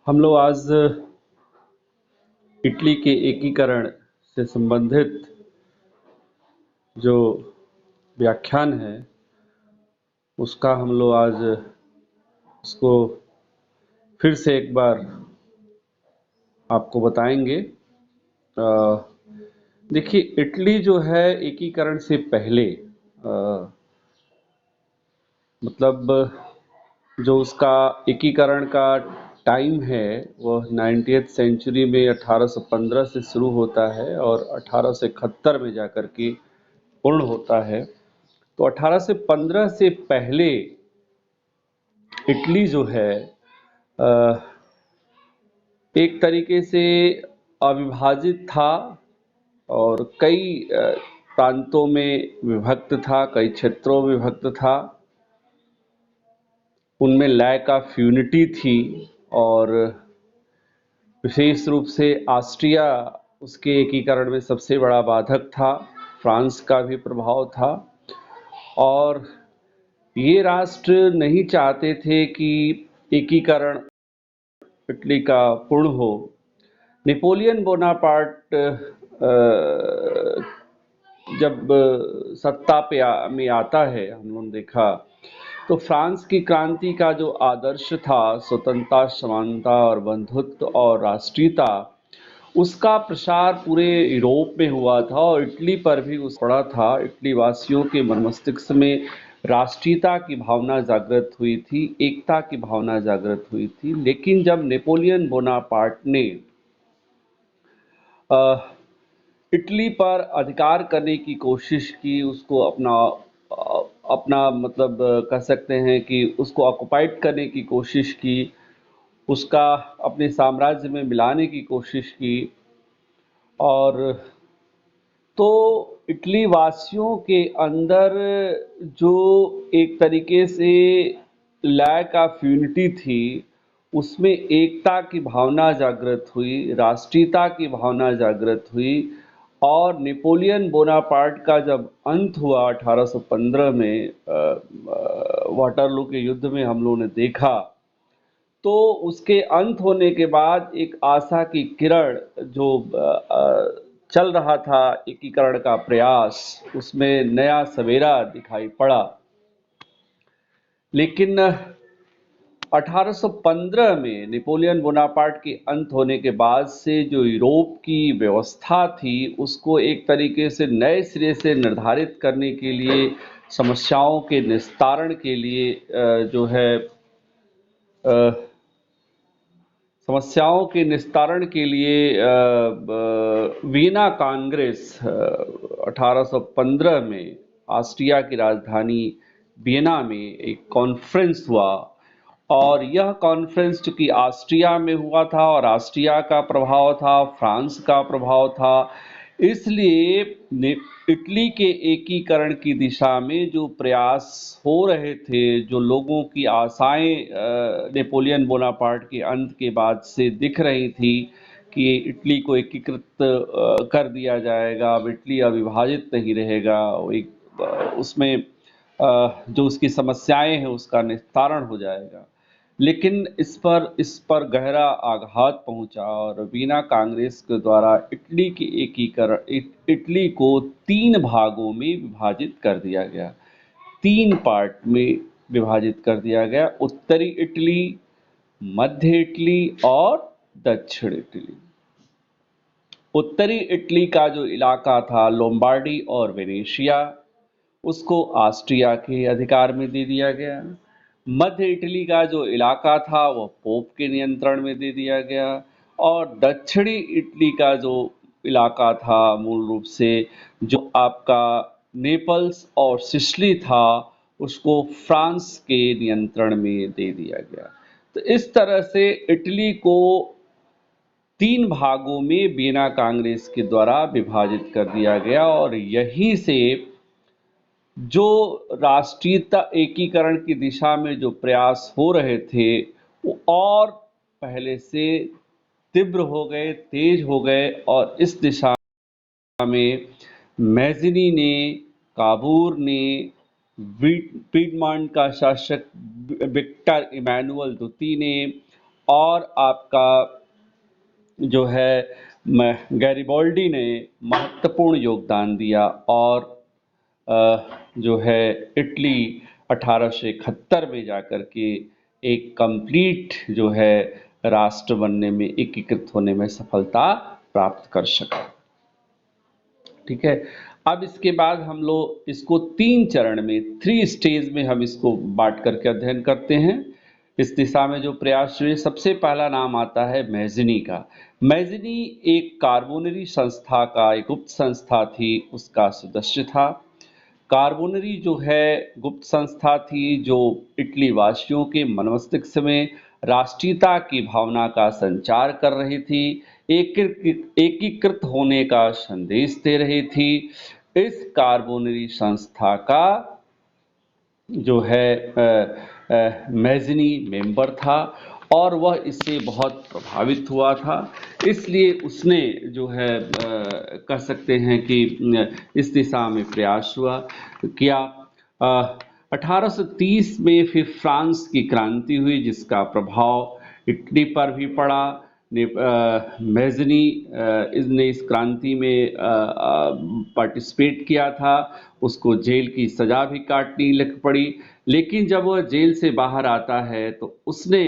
हम लोग आज इटली के एकीकरण से संबंधित जो व्याख्यान है उसका हम लोग आज उसको फिर से एक बार आपको बताएंगे। देखिए, इटली जो है एकीकरण से पहले मतलब जो उसका एकीकरण का टाइम है वह 90th सेंचुरी में 1815 से शुरू होता है और 1871 में जाकर के पूर्ण होता है। तो 1815 से पहले इटली जो है एक तरीके से अविभाजित था और कई प्रांतों में विभक्त था, कई क्षेत्रों में विभक्त था। उनमें लैक ऑफ यूनिटी थी और विशेष रूप से ऑस्ट्रिया उसके एकीकरण में सबसे बड़ा बाधक था। फ्रांस का भी प्रभाव था और ये राष्ट्र नहीं चाहते थे कि एकीकरण इटली का पूर्ण हो। नेपोलियन बोनापार्ट जब सत्ता में आता है, हम लोगों ने देखा तो फ्रांस की क्रांति का जो आदर्श था, स्वतंत्रता, समानता और बंधुत्व और राष्ट्रीयता, उसका प्रसार पूरे यूरोप में हुआ था और इटली पर भी उस पड़ा था। इटली वासियों के मन मस्तिष्क में राष्ट्रीयता की भावना जागृत हुई थी, एकता की भावना जागृत हुई थी। लेकिन जब नेपोलियन बोनापार्ट ने इटली पर अधिकार करने की कोशिश की, उसको अपना मतलब कह सकते हैं कि उसको ऑक्युपाइड करने की कोशिश की, उसका अपने साम्राज्य में मिलाने की कोशिश की। और तो इटली वासियों के अंदर जो एक तरीके से लैक ऑफ यूनिटी थी, उसमें एकता की भावना जागृत हुई, राष्ट्रीयता की भावना जागृत हुई। और नेपोलियन बोनापार्ट का जब अंत हुआ 1815 में वाटरलू के युद्ध में हम लोगों ने देखा, तो उसके अंत होने के बाद एक आशा की किरण जो चल रहा था, एकीकरण का प्रयास, उसमें नया सवेरा दिखाई पड़ा। लेकिन 1815 में नेपोलियन बोनापार्ट के अंत होने के बाद से जो यूरोप की व्यवस्था थी, उसको एक तरीके से नए सिरे से निर्धारित करने के लिए, समस्याओं के निस्तारण के लिए जो है समस्याओं के निस्तारण के लिए वीना कांग्रेस 1815 में ऑस्ट्रिया की राजधानी वियना में एक कॉन्फ्रेंस हुआ। और यह कॉन्फ्रेंस चूंकि ऑस्ट्रिया में हुआ था और ऑस्ट्रिया का प्रभाव था, फ्रांस का प्रभाव था, इसलिए इटली के एकीकरण की दिशा में जो प्रयास हो रहे थे, जो लोगों की आशाएं नेपोलियन बोनापार्ट के अंत के बाद से दिख रही थी कि इटली को एकीकृत कर दिया जाएगा, अब इटली अविभाजित नहीं रहेगा, उसमें जो उसकी समस्याएं हैं उसका निस्तारण हो जाएगा। लेकिन इस पर गहरा आघात पहुंचा और वीना कांग्रेस के द्वारा इटली के एकीकरण इटली को 3 भागों में विभाजित कर दिया गया, 3 पार्ट में विभाजित कर दिया गया: उत्तरी इटली, मध्य इटली और दक्षिण इटली। उत्तरी इटली का जो इलाका था, लोम्बार्डी और वेनेशिया, उसको ऑस्ट्रिया के अधिकार में दे दिया गया। मध्य इटली का जो इलाका था वह पोप के नियंत्रण में दे दिया गया और दक्षिणी इटली का जो इलाका था, मूल रूप से जो आपका नेपल्स और सिसिली था, उसको फ्रांस के नियंत्रण में दे दिया गया। तो इस तरह से इटली को 3 भागों में वीना कांग्रेस के द्वारा विभाजित कर दिया गया और यहीं से जो राष्ट्रीयता एकीकरण की दिशा में जो प्रयास हो रहे थे वो और पहले से तीव्र हो गए, तेज हो गए। और इस दिशा में मैजिनी ने, काबूर ने, पीडमॉन्ट का शासक विक्टर इमैनुअल द्वितीय ने और आपका जो है गैरिबाल्डी ने महत्वपूर्ण योगदान दिया और जो है इटली 1871 में जाकर के एक कंप्लीट जो है राष्ट्र बनने में, एकीकृत होने में सफलता प्राप्त कर सका। ठीक है, अब इसके बाद हम लोग इसको 3 चरण में, 3 स्टेज में हम इसको बांट करके अध्ययन करते हैं। इस दिशा में जो प्रयास हुए, सबसे पहला नाम आता है मैज़नी का। मैज़नी एक कार्बोनरी संस्था का, एक गुप्त संस्था थी, उसका सदस्य था। कार्बोनरी जो है गुप्त संस्था थी जो इटली वासियों के मन मस्तिष्क में राष्ट्रीयता की भावना का संचार कर रही थी, एकीकृत होने का संदेश दे रही थी। इस कार्बोनरी संस्था का जो है मैज़नी मेंबर था और वह इससे बहुत प्रभावित हुआ था, इसलिए उसने जो है कह सकते हैं कि इस दिशा में प्रयास किया। 1830 में फिर फ्रांस की क्रांति हुई जिसका प्रभाव इटली पर भी पड़ा। मैज़नी इसने इस क्रांति में पार्टिसिपेट किया था, उसको जेल की सजा भी काटनी लग पड़ी, लेकिन जब वह जेल से बाहर आता है तो उसने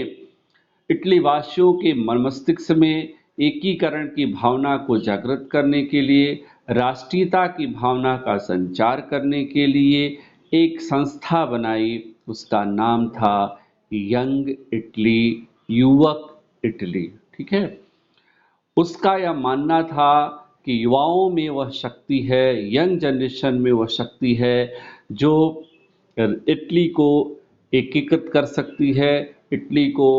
इटली वासियों के मन मस्तिष्क में एकीकरण की भावना को जागृत करने के लिए, राष्ट्रीयता की भावना का संचार करने के लिए एक संस्था बनाई। उसका नाम था यंग इटली, युवक इटली। ठीक है, उसका यह मानना था कि युवाओं में वह शक्ति है, यंग जनरेशन में वह शक्ति है जो इटली को एकीकृत कर सकती है, इटली को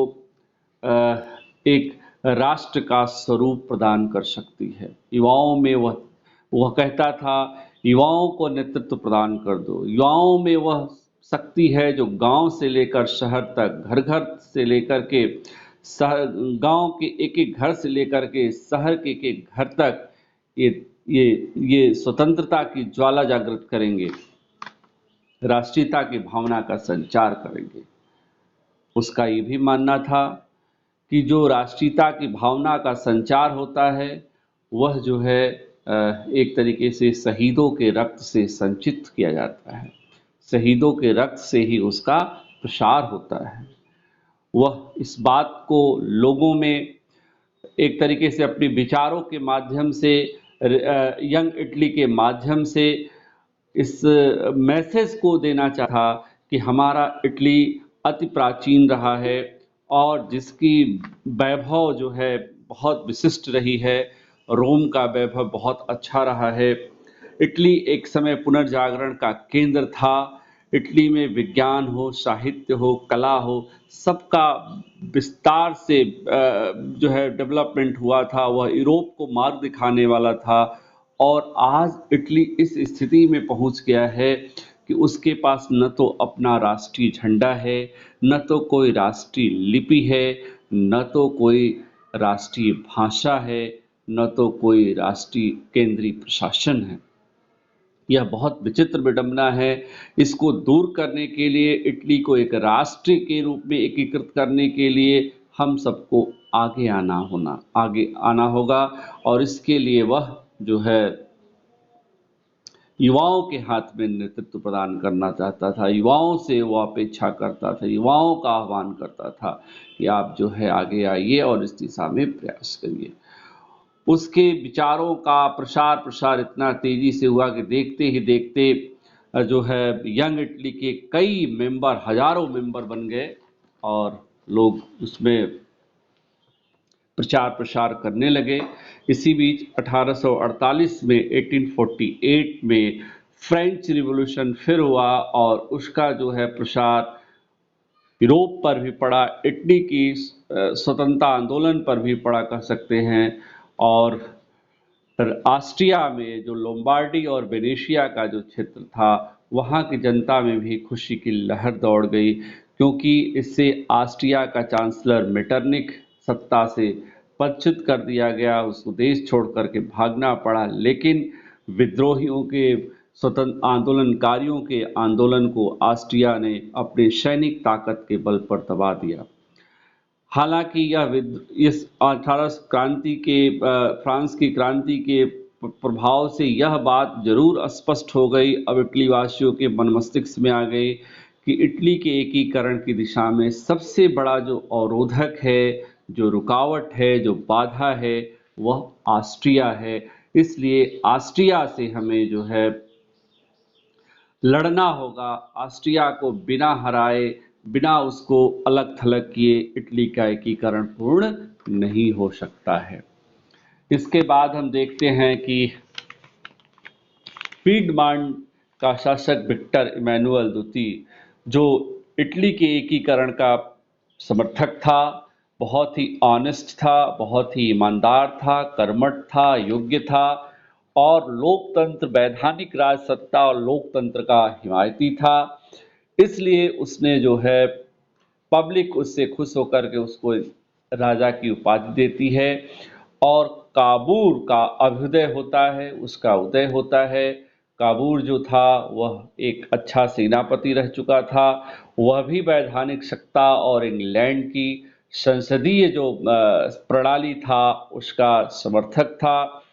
एक राष्ट्र का स्वरूप प्रदान कर सकती है। युवाओं में वह कहता था, युवाओं को नेतृत्व प्रदान कर दो। युवाओं में वह शक्ति है जो गांव से लेकर शहर तक, घर घर से लेकर के गांव के एक एक घर से लेकर के शहर के एक एक घर तक ये स्वतंत्रता की ज्वाला जागृत करेंगे, राष्ट्रीयता की भावना का संचार करेंगे। उसका ये भी मानना था कि जो राष्ट्रीयता की भावना का संचार होता है वह जो है एक तरीके से शहीदों के रक्त से संचित किया जाता है, शहीदों के रक्त से ही उसका प्रसार होता है। वह इस बात को लोगों में एक तरीके से अपने विचारों के माध्यम से, यंग इटली के माध्यम से इस मैसेज को देना चाहा कि हमारा इटली अति प्राचीन रहा है और जिसकी वैभव जो है बहुत विशिष्ट रही है, रोम का वैभव बहुत अच्छा रहा है। इटली एक समय पुनर्जागरण का केंद्र था। इटली में विज्ञान हो, साहित्य हो, कला हो, सबका विस्तार से जो है डेवलपमेंट हुआ था। वह यूरोप को मार्ग दिखाने वाला था और आज इटली इस स्थिति में पहुंच गया है कि उसके पास न तो अपना राष्ट्रीय झंडा है, न तो कोई राष्ट्रीय लिपि है, न तो कोई राष्ट्रीय भाषा है, न तो कोई राष्ट्रीय केंद्रीय प्रशासन है। यह बहुत विचित्र विडंबना है। इसको दूर करने के लिए, इटली को एक राष्ट्र के रूप में एकीकृत करने के लिए हम सबको आगे आना होगा और इसके लिए वह जो है युवाओं के हाथ में नेतृत्व प्रदान करना चाहता था, युवाओं से वो अपेक्षा करता था, युवाओं का आह्वान करता था कि आप जो है आगे आइए और इस दिशा में प्रयास करिए। उसके विचारों का प्रसार इतना तेजी से हुआ कि देखते ही देखते जो है यंग इटली के कई मेंबर, हजारों मेंबर बन गए और लोग उसमें प्रसार करने लगे। इसी बीच 1848 में 1848 में फ्रेंच रिवॉल्यूशन फिर हुआ और उसका जो है प्रसार यूरोप पर भी पड़ा, इटली की स्वतंत्रता आंदोलन पर भी पड़ा कह सकते हैं। और ऑस्ट्रिया में जो लोम्बार्डी और वेनेशिया का जो क्षेत्र था वहाँ की जनता में भी खुशी की लहर दौड़ गई, क्योंकि इससे ऑस्ट्रिया का चांसलर मेटरनिख सत्ता से पदच्युत कर दिया गया, उसको देश छोड़ करके भागना पड़ा। लेकिन विद्रोहियों के, स्वतंत्र आंदोलनकारियों के आंदोलन को ऑस्ट्रिया ने अपने सैनिक ताकत के बल पर दबा दिया। हालांकि इस 18 क्रांति के फ्रांस की क्रांति के प्रभाव से यह बात जरूर स्पष्ट हो गई, अब इटली वासियों के मन मस्तिष्क में आ गई कि इटली के एकीकरण की दिशा में सबसे बड़ा जो अवरोधक है, जो रुकावट है, जो बाधा है, वह ऑस्ट्रिया है। इसलिए ऑस्ट्रिया से हमें जो है लड़ना होगा। ऑस्ट्रिया को बिना हराए, बिना उसको अलग थलग किए इटली का एकीकरण पूर्ण नहीं हो सकता है। इसके बाद हम देखते हैं कि पीडमांड का शासक विक्टर इमैनुअल द्वितीय, जो इटली के एकीकरण का समर्थक था, बहुत ही ऑनेस्ट था, बहुत ही ईमानदार था, कर्मठ था, योग्य था और लोकतंत्र, वैधानिक राज सत्ता और लोकतंत्र का हिमायती था। इसलिए उसने जो है पब्लिक उससे खुश होकर के उसको राजा की उपाधि देती है और काबूर का अभ्युदय होता है, उसका उदय होता है। काबूर जो था वह एक अच्छा सेनापति रह चुका था, वह भी वैधानिक सत्ता और इंग्लैंड की संसदीय जो प्रणाली था उसका समर्थक था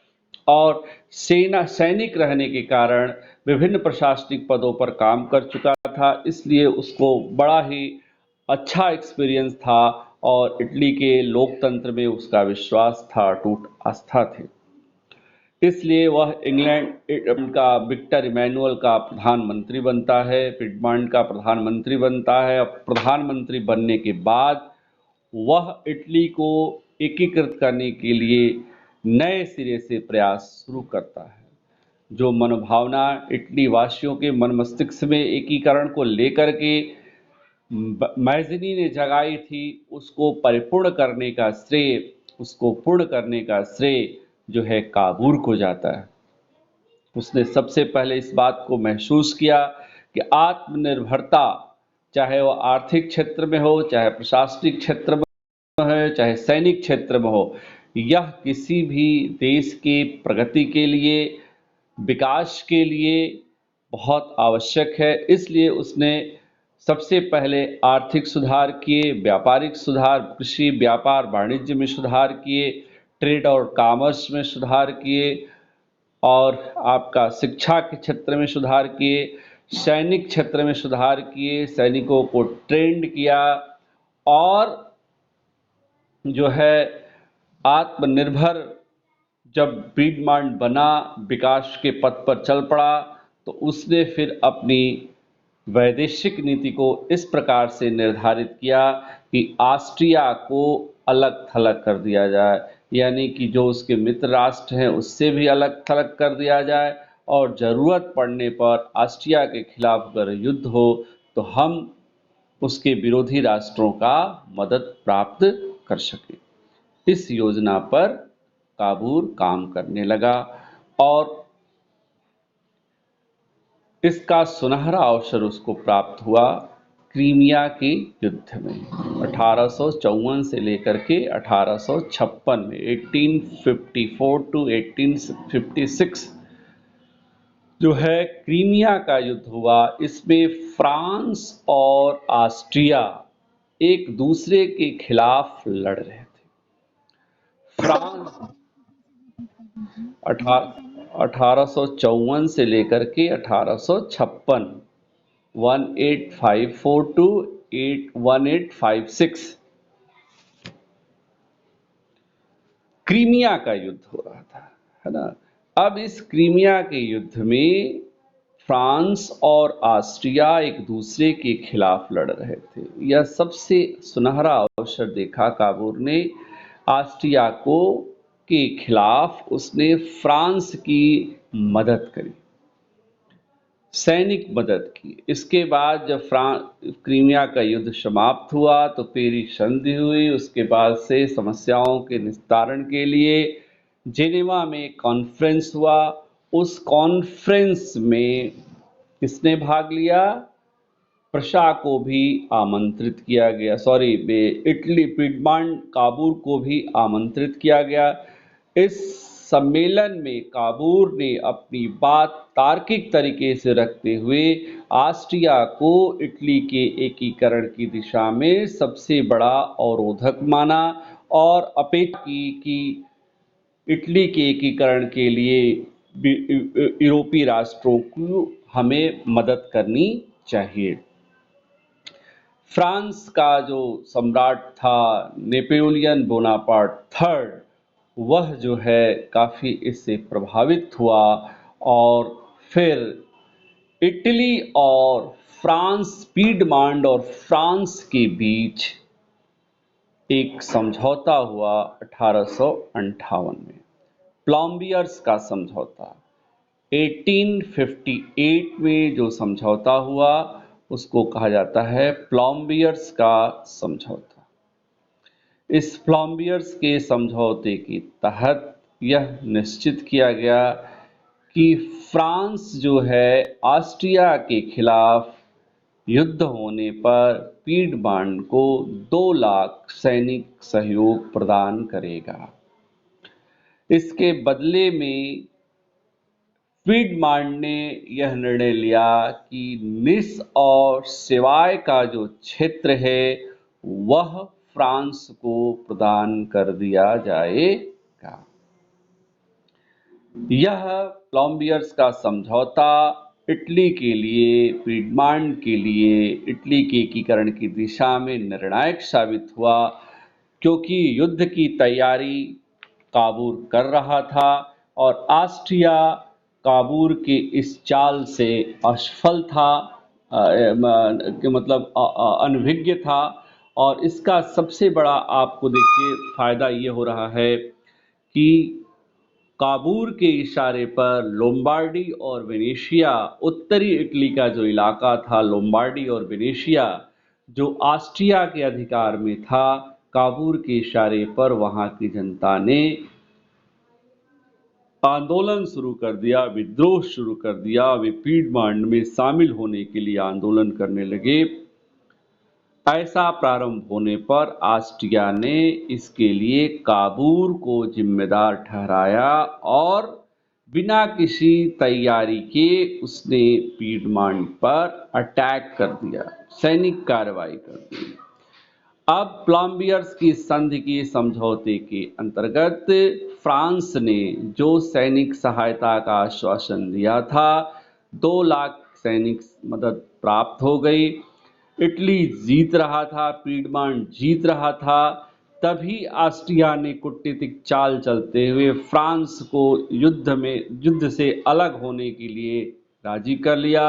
और सैनिक रहने के कारण विभिन्न प्रशासनिक पदों पर काम कर चुका था। इसलिए उसको बड़ा ही अच्छा एक्सपीरियंस था और इटली के लोकतंत्र में उसका विश्वास था, अटूट आस्था थी। इसलिए वह इंग्लैंड का विक्टर इमैनुअल का प्रधानमंत्री बनता है, पिडमॉन्ट का प्रधानमंत्री बनता है। अब प्रधानमंत्री बनने के बाद वह इटली को एकीकृत करने के लिए नए सिरे से प्रयास शुरू करता है। जो मनोभावना इटली वासियों के मन मस्तिष्क में एकीकरण को लेकर के मैज़नी ने जगाई थी, उसको परिपूर्ण करने का श्रेय, उसको पूर्ण करने का श्रेय जो है काबूर को जाता है। उसने सबसे पहले इस बात को महसूस किया कि आत्मनिर्भरता, चाहे वो आर्थिक क्षेत्र में हो, चाहे प्रशासनिक क्षेत्र में हो, चाहे सैनिक क्षेत्र में हो, यह किसी भी देश की प्रगति के लिए, विकास के लिए बहुत आवश्यक है। इसलिए उसने सबसे पहले आर्थिक सुधार किए, व्यापारिक सुधार, कृषि, व्यापार, वाणिज्य में सुधार किए, ट्रेड और कॉमर्स में सुधार किए और आपका शिक्षा के क्षेत्र में सुधार किए, सैनिक क्षेत्र में सुधार किए, सैनिकों को ट्रेंड किया और जो है आत्मनिर्भर जब पीडमॉन्ट बना, विकास के पथ पर चल पड़ा, तो उसने फिर अपनी वैदेशिक नीति को इस प्रकार से निर्धारित किया कि ऑस्ट्रिया को अलग थलग कर दिया जाए, यानी कि जो उसके मित्र राष्ट्र हैं उससे भी अलग थलग कर दिया जाए और ज़रूरत पड़ने पर ऑस्ट्रिया के खिलाफ अगर युद्ध हो तो हम उसके विरोधी राष्ट्रों का मदद प्राप्त कर सकें। इस योजना पर काबूर काम करने लगा और इसका सुनहरा अवसर उसको प्राप्त हुआ क्रीमिया के युद्ध में 1854 से लेकर के 1856 में 1854 टू 1856 जो है क्रीमिया का युद्ध हुआ। इसमें फ्रांस और ऑस्ट्रिया एक दूसरे के खिलाफ लड़ रहे थे। फ्रांस 1854 से लेकर के 1856, 1854 टू 1856 क्रीमिया का युद्ध हो रहा था, है ना। अब इस क्रीमिया के युद्ध में फ्रांस और ऑस्ट्रिया एक दूसरे के खिलाफ लड़ रहे थे। यह सबसे सुनहरा अवसर देखा काबूर ने ऑस्ट्रिया को के खिलाफ। उसने फ्रांस की मदद करी, सैनिक मदद की। इसके बाद जब क्रीमिया का युद्ध समाप्त हुआ तो पेरिस संधि हुई। उसके बाद से समस्याओं के निस्तारण के लिए जेनेवा में कॉन्फ्रेंस हुआ। उस कॉन्फ्रेंस में किसने भाग लिया? प्रशा को भी आमंत्रित किया गया, इटली पीडमॉन्ट काबूर को भी आमंत्रित किया गया। इस सम्मेलन में काबूर ने अपनी बात तार्किक तरीके से रखते हुए ऑस्ट्रिया को इटली के एकीकरण की दिशा में सबसे बड़ा अवरोधक माना और अपेक्षा की कि इटली के एकीकरण के लिए यूरोपीय राष्ट्रों को हमें मदद करनी चाहिए। फ्रांस का जो सम्राट था नेपोलियन बोनापार्ट थर्ड, वह जो है काफ़ी इससे प्रभावित हुआ और फिर इटली और फ्रांस, पीडमांड और फ्रांस के बीच एक समझौता हुआ 1858 में, प्लॉम्बियर्स का समझौता। 1858 में जो समझौता हुआ उसको कहा जाता है प्लॉम्बियर्स का समझौता। इस प्लॉम्बियर्स के समझौते के तहत यह निश्चित किया गया कि फ्रांस जो है ऑस्ट्रिया के खिलाफ युद्ध होने पर पीडमांड को 2 लाख सैनिक सहयोग प्रदान करेगा। इसके बदले में पीडमांड ने यह निर्णय लिया कि निस और सेवाय का जो क्षेत्र है वह फ्रांस को प्रदान कर दिया जाएगा। यह प्लॉम्बियर्स का समझौता इटली के लिए, पीडमांड के लिए, इटली के एकीकरण की दिशा में निर्णायक साबित हुआ, क्योंकि युद्ध की तैयारी काबूर कर रहा था और ऑस्ट्रिया काबूर के इस चाल से असफल था, मतलब अनभिज्ञ था। और इसका सबसे बड़ा आपको देखिए फायदा ये हो रहा है कि काबूर के इशारे पर लोम्बार्डी और वेनेशिया, उत्तरी इटली का जो इलाका था लोम्बार्डी और वेनेशिया, जो ऑस्ट्रिया के अधिकार में था, काबूर के इशारे पर वहां की जनता ने आंदोलन शुरू कर दिया, विद्रोह शुरू कर दिया। वे पीडमांड में शामिल होने के लिए आंदोलन करने लगे। ऐसा प्रारंभ होने पर ऑस्ट्रिया ने इसके लिए काबूर को जिम्मेदार ठहराया और बिना किसी तैयारी के उसने पीडमांड पर अटैक कर दिया, सैनिक कार्रवाई कर दी। अब प्लॉम्बियर्स की संधि के समझौते के अंतर्गत फ्रांस ने जो सैनिक सहायता का आश्वासन दिया था, 2 लाख सैनिक मदद प्राप्त हो गई। इटली जीत रहा था, पीडमांड जीत रहा था। तभी ऑस्ट्रिया ने कूटनीतिक चाल चलते हुए फ्रांस को युद्ध से अलग होने के लिए राजी कर लिया,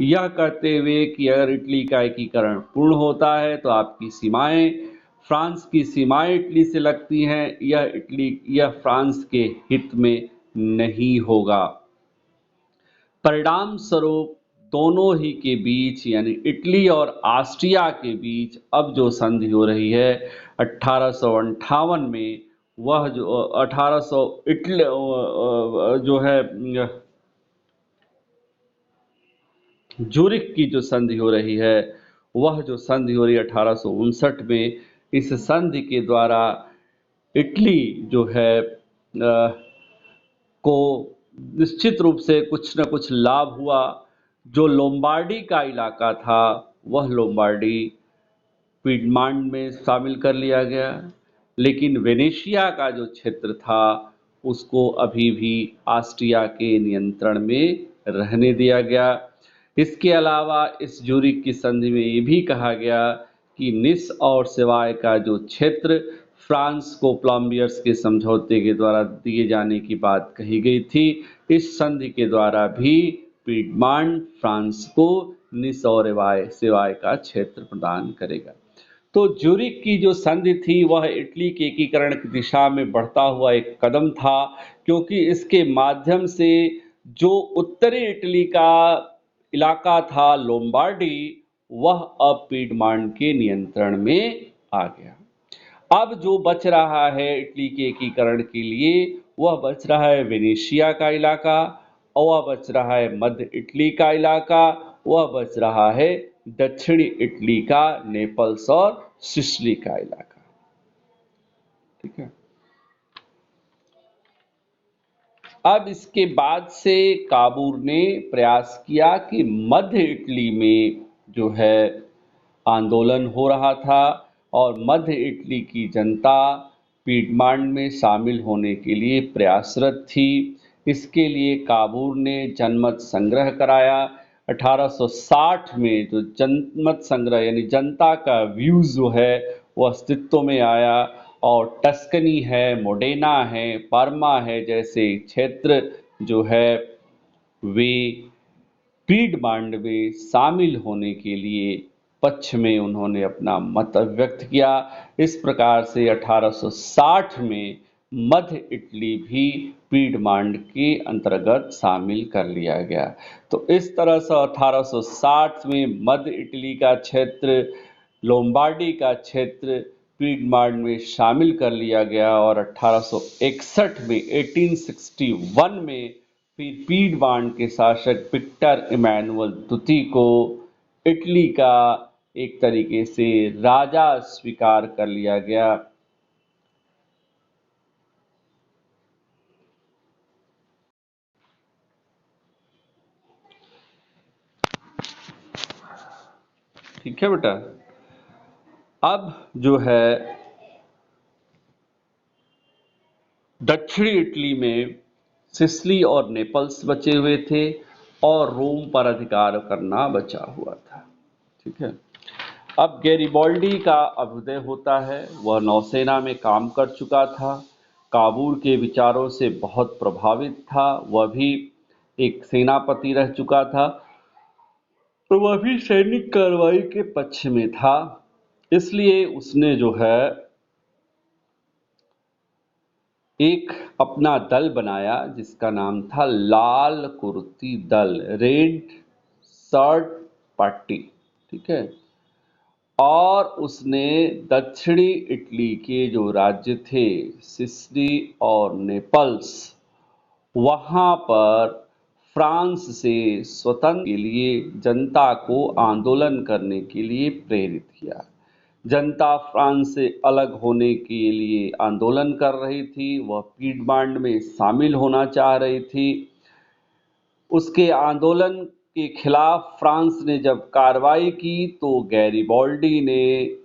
यह कहते हुए कि अगर इटली का एकीकरण पूर्ण होता है तो आपकी सीमाएं, फ्रांस की सीमाएं इटली से लगती हैं, यह फ्रांस के हित में नहीं होगा। परिणाम स्वरूप दोनों ही के बीच, यानी इटली और ऑस्ट्रिया के बीच अब जो संधि हो रही है 1858 में, वह जो 1800 इटली जो है जूरिक की जो संधि हो रही है, वह जो संधि हो रही है 1859 में, इस संधि के द्वारा इटली जो है को निश्चित रूप से कुछ न कुछ लाभ हुआ। जो लोम्बार्डी का इलाका था वह लोम्बार्डी पीडमांड में शामिल कर लिया गया, लेकिन वेनेशिया का जो क्षेत्र था उसको अभी भी ऑस्ट्रिया के नियंत्रण में रहने दिया गया। इसके अलावा इस जूरिक की संधि में ये भी कहा गया कि निस और सेवाय का जो क्षेत्र फ्रांस को प्लॉम्बियर्स के समझौते के द्वारा दिए जाने की बात कही गई थी, इस संधि के द्वारा भी पीडमांड फ्रांस को निस और सेवाय का क्षेत्र प्रदान करेगा। तो ज्यूरिख की जो संधि थी वह इटली के एकीकरण की दिशा में बढ़ता हुआ एक कदम था, क्योंकि इसके माध्यम से जो उत्तरी इटली का इलाका था लोम्बार्डी, वह अब पीडमांड के नियंत्रण में आ गया। अब जो बच रहा है इटली के एकीकरण के लिए, वह बच रहा है वेनेशिया का इलाका, और वह बच रहा है मध्य इटली का इलाका, वह बच रहा है दक्षिणी इटली का नेपल्स और सिसिली का इलाका। ठीक है। अब इसके बाद से काबूर ने प्रयास किया कि मध्य इटली में जो है आंदोलन हो रहा था और मध्य इटली की जनता पीडमांड में शामिल होने के लिए प्रयासरत थी। इसके लिए काबूर ने जनमत संग्रह कराया। 1860 में जो जनमत संग्रह यानी जनता का व्यूज जो है वो अस्तित्व में आया और टस्कनी है, मोडेना है, पार्मा है जैसे क्षेत्र जो है वे पीडमांड में शामिल होने के लिए पक्ष में उन्होंने अपना मत व्यक्त किया। इस प्रकार से 1860 में मध्य इटली भी पीडमांड के अंतर्गत शामिल कर लिया गया। तो इस तरह से 1860 में मध्य इटली का क्षेत्र, लोम्बार्डी का क्षेत्र पीडमांड में शामिल कर लिया गया और 1861 में 1861 में फिर पीडमांड के शासक विक्टर इमैनुअल द्वितीय को इटली का एक तरीके से राजा स्वीकार कर लिया गया। ठीक है बेटा। अब जो है दक्षिणी इटली में सिसिली और नेपल्स बचे हुए थे और रोम पर अधिकार करना बचा हुआ था। ठीक है। अब गैरिबाल्डी का अभ्युदय होता है। वह नौसेना में काम कर चुका था, काबूल के विचारों से बहुत प्रभावित था। वह भी एक सेनापति रह चुका था तो वह भी सैनिक कार्रवाई के पक्ष में था। इसलिए उसने जो है एक अपना दल बनाया जिसका नाम था लाल कुर्ती दल, रेड शर्ट पार्टी। ठीक है। और उसने दक्षिणी इटली के जो राज्य थे सिसिली और नेपल्स, वहां पर फ्रांस से स्वतंत्र के लिए जनता को आंदोलन करने के लिए प्रेरित किया। जनता फ्रांस से अलग होने के लिए आंदोलन कर रही थी, वह पीडमांड में शामिल होना चाह रही थी। उसके आंदोलन के खिलाफ फ्रांस ने जब कार्रवाई की तो गैरिबाल्डी ने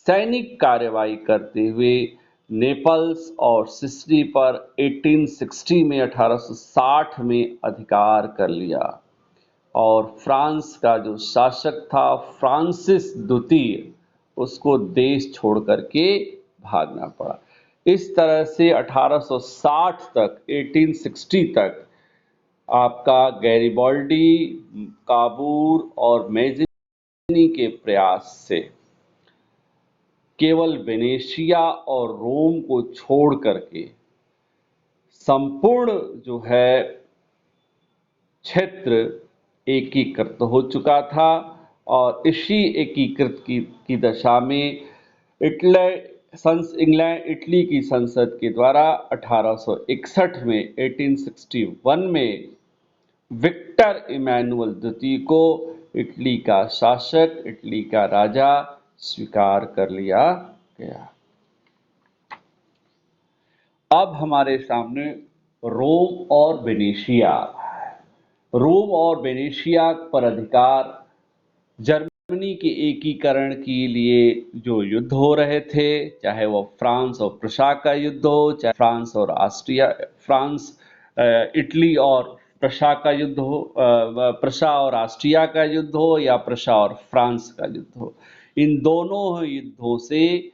सैनिक कार्रवाई करते हुए नेपल्स और सिसिली पर 1860 में अधिकार कर लिया और फ्रांस का जो शासक था फ्रांसिस द्वितीय, उसको देश छोड़ करके भागना पड़ा। इस तरह से 1860 तक 1860 तक आपका गैरिबाल्डी, काबूल और मैज़िनी के प्रयास से केवल वेनेशिया और रोम को छोड़ करके संपूर्ण जो है क्षेत्र एकीकृत हो चुका था और इसी एकीकृत की दशा में इटली की संसद के द्वारा 1861 में 1861 में विक्टर इमैनुअल द्वितीय को इटली का शासक, इटली का राजा स्वीकार कर लिया गया। अब हमारे सामने रोम और वेनेशिया। रोम और वेनेशिया पर अधिकार, जर्मनी के एकीकरण के लिए जो युद्ध हो रहे थे, चाहे वो फ्रांस और प्रशा का युद्ध हो, चाहे इटली और प्रशा का युद्ध हो, प्रशा और ऑस्ट्रिया का युद्ध हो या प्रशा और फ्रांस का युद्ध हो, इन दोनों युद्धों से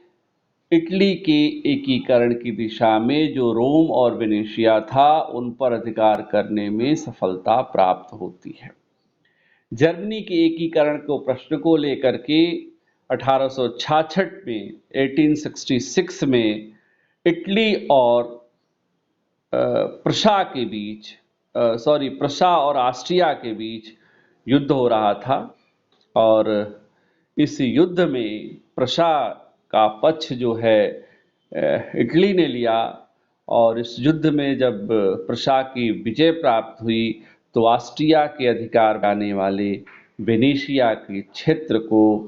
इटली के एकीकरण की दिशा में जो रोम और वेनेशिया था उन पर अधिकार करने में सफलता प्राप्त होती है। जर्मनी के एकीकरण को प्रश्न को लेकर के 1866 में 1866 में इटली और प्रशा के बीच प्रशा और ऑस्ट्रिया के बीच युद्ध हो रहा था और इस युद्ध में प्रशा का पक्ष जो है इटली ने लिया और इस युद्ध में जब प्रशा की विजय प्राप्त हुई तो ऑस्ट्रिया के अधिकार आने वाले वेनेशिया के क्षेत्र को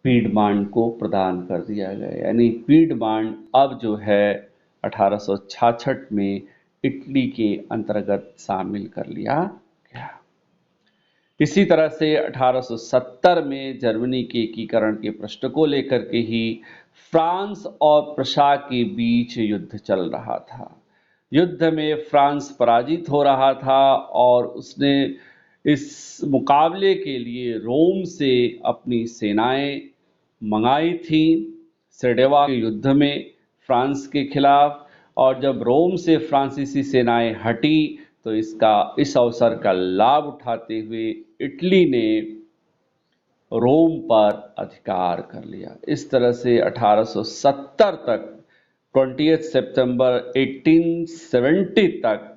पीडमांड को प्रदान कर दिया गया। यानी पीडमांड अब जो है 1866 में इटली के अंतर्गत शामिल कर लिया गया। इसी तरह से 1870 में जर्मनी के एकीकरण के प्रश्न को लेकर के ही फ्रांस और प्रशा के बीच युद्ध चल रहा था। युद्ध में फ्रांस पराजित हो रहा था और उसने इस मुकाबले के लिए रोम से अपनी सेनाएं मंगाई थी सेडेवा के युद्ध में फ्रांस के खिलाफ। और जब रोम से फ्रांसीसी सेनाएं हटी तो इस अवसर का लाभ उठाते हुए इटली ने रोम पर अधिकार कर लिया। इस तरह से 1870 तक 20 सितंबर 1870 तक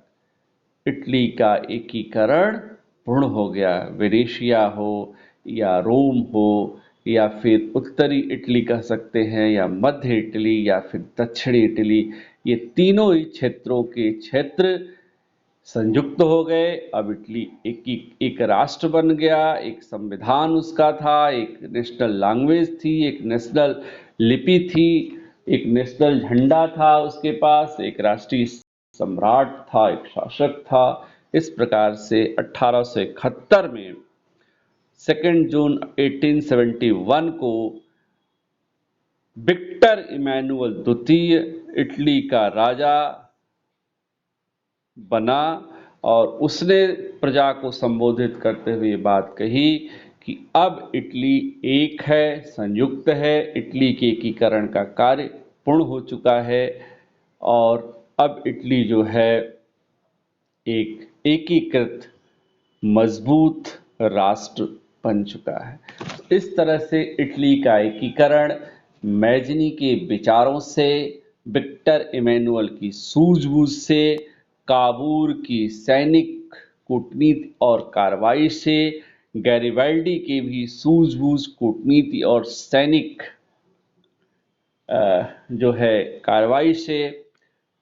इटली का एकीकरण पूर्ण हो गया। वेनेशिया हो या रोम हो या फिर उत्तरी इटली कह सकते हैं या मध्य इटली या फिर दक्षिणी इटली, ये तीनों ही क्षेत्रों के क्षेत्र संयुक्त हो गए। अब इटली एक राष्ट्र बन गया, एक संविधान उसका था, एक नेशनल लैंग्वेज थी, एक नेशनल लिपि थी, एक नेशनल झंडा था उसके पास, एक राष्ट्रीय सम्राट था, एक शासक था। इस प्रकार से 1871 में 2 जून 1871 को विक्टर इमैनुअल द्वितीय इटली का राजा बना और उसने प्रजा को संबोधित करते हुए बात कही कि अब इटली एक है, संयुक्त है। इटली के एकीकरण का कार्य पूर्ण हो चुका है और अब इटली जो है एक एकीकृत मजबूत राष्ट्र बन चुका है। इस तरह से इटली का एकीकरण मैजनी के विचारों से, विक्टर इमैनुअल की सूझबूझ से, काबूल की सैनिक कूटनीति और कार्रवाई से, गैरिबाल्डी के भी सूझबूझ कूटनीति और सैनिक जो है कार्रवाई से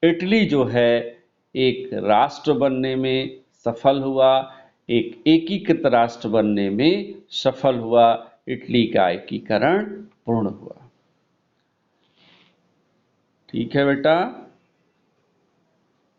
इटली जो है एक राष्ट्र बनने में सफल हुआ, एक एकीकृत राष्ट्र बनने में सफल हुआ। इटली का एकीकरण पूर्ण हुआ। ठीक है बेटा।